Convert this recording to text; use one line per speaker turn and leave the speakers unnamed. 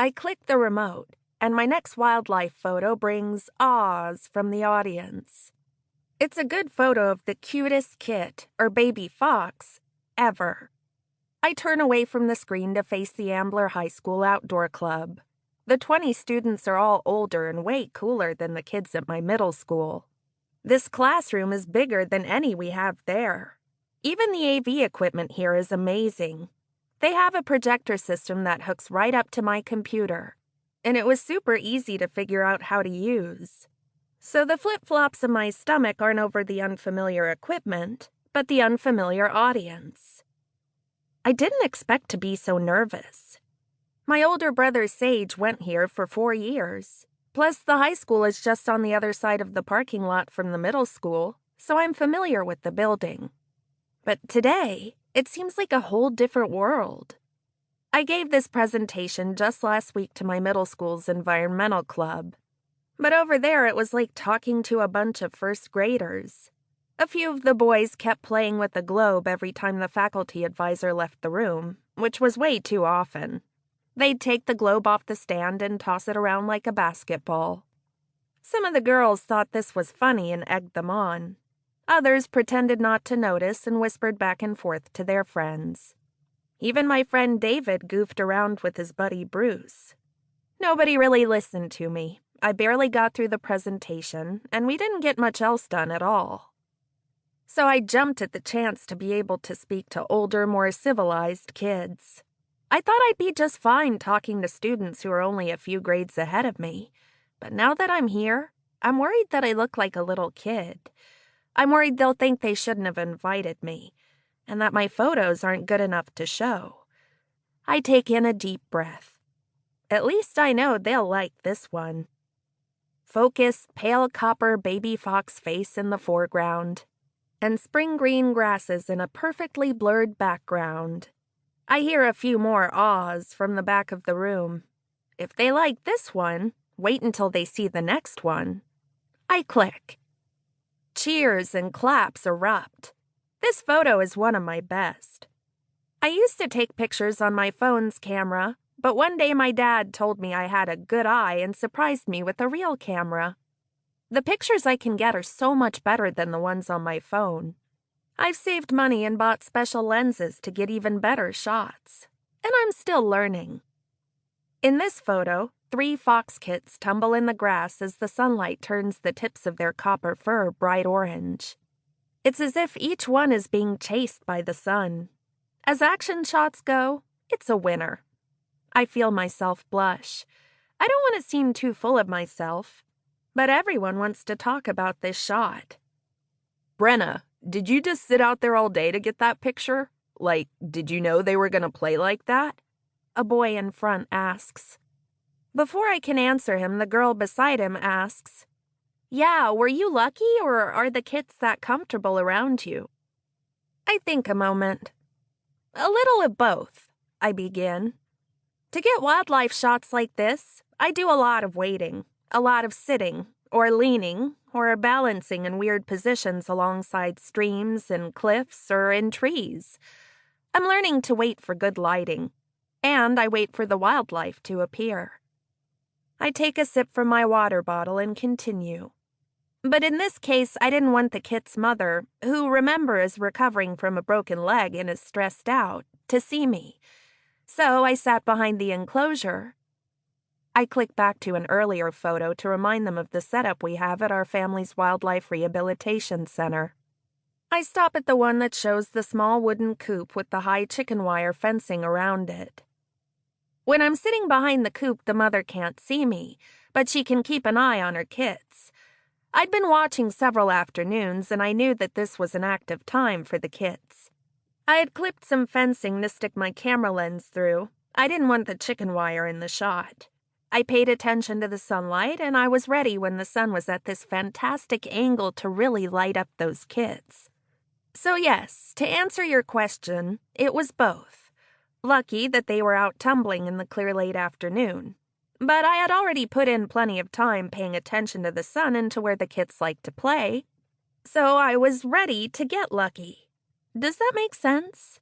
I click the remote, and my next wildlife photo brings ahs from the audience. It's a good photo of the cutest kit, or baby fox, ever. I turn away from the screen to face the Ambler High School Outdoor Club. The 20 students are all older and way cooler than the kids at my middle school. This classroom is bigger than any we have there. Even the AV equipment here is amazing. They have a projector system that hooks right up to my computer, and it was super easy to figure out how to use. So the flip-flops in my stomach aren't over the unfamiliar equipment, but the unfamiliar audience. I didn't expect to be so nervous. My older brother Sage went here for 4 years. Plus, the high school is just on the other side of the parking lot from the middle school, so I'm familiar with the building. But today, it seems like a whole different world. I gave this presentation just last week to my middle school's environmental club. But over there, it was like talking to a bunch of first graders. A few of the boys kept playing with the globe every time the faculty advisor left the room, which was way too often. They'd take the globe off the stand and toss it around like a basketball. Some of the girls thought this was funny and egged them on. Others pretended not to notice and whispered back and forth to their friends. Even my friend David goofed around with his buddy Bruce. Nobody really listened to me. I barely got through the presentation, and we didn't get much else done at all. So I jumped at the chance to be able to speak to older, more civilized kids. I thought I'd be just fine talking to students who are only a few grades ahead of me, but now that I'm here, I'm worried that I look like a little kid. I'm worried they'll think they shouldn't have invited me, and that my photos aren't good enough to show. I take in a deep breath. At least I know they'll like this one. Focused, pale copper baby fox face in the foreground, and spring green grasses in a perfectly blurred background. I hear a few more ahs from the back of the room. If they like this one, wait until they see the next one. I click. Cheers and claps erupt. This photo is one of my best. I used to take pictures on my phone's camera, but one day my dad told me I had a good eye and surprised me with a real camera. The pictures I can get are so much better than the ones on my phone. I've saved money and bought special lenses to get even better shots, and I'm still learning. In this photo, 3 fox kits tumble in the grass as the sunlight turns the tips of their copper fur bright orange. It's as if each one is being chased by the sun. As action shots go, it's a winner. I feel myself blush. I don't want to seem too full of myself, but everyone wants to talk about this shot.
Brenna, did you just sit out there all day to get that picture? Like, did you know they were going to play like that?
A boy in front asks. Before I can answer him, the girl beside him asks, "Yeah, were you lucky, or are the kits that comfortable around you?" I think a moment. "A little of both," I begin. To get wildlife shots like this, I do a lot of waiting, a lot of sitting, or leaning, or balancing in weird positions alongside streams and cliffs or in trees. I'm learning to wait for good lighting, and I wait for the wildlife to appear. I take a sip from my water bottle and continue. But in this case, I didn't want the kit's mother, who, remember, is recovering from a broken leg and is stressed out, to see me. So I sat behind the enclosure. I click back to an earlier photo to remind them of the setup we have at our family's wildlife rehabilitation center. I stop at the one that shows the small wooden coop with the high chicken wire fencing around it. When I'm sitting behind the coop, the mother can't see me, but she can keep an eye on her kits. I'd been watching several afternoons, and I knew that this was an active time for the kits. I had clipped some fencing to stick my camera lens through. I didn't want the chicken wire in the shot. I paid attention to the sunlight, and I was ready when the sun was at this fantastic angle to really light up those kits. So yes, to answer your question, it was both. Lucky that they were out tumbling in the clear late afternoon. But I had already put in plenty of time paying attention to the sun and to where the kits like to play. So I was ready to get lucky. Does that make sense?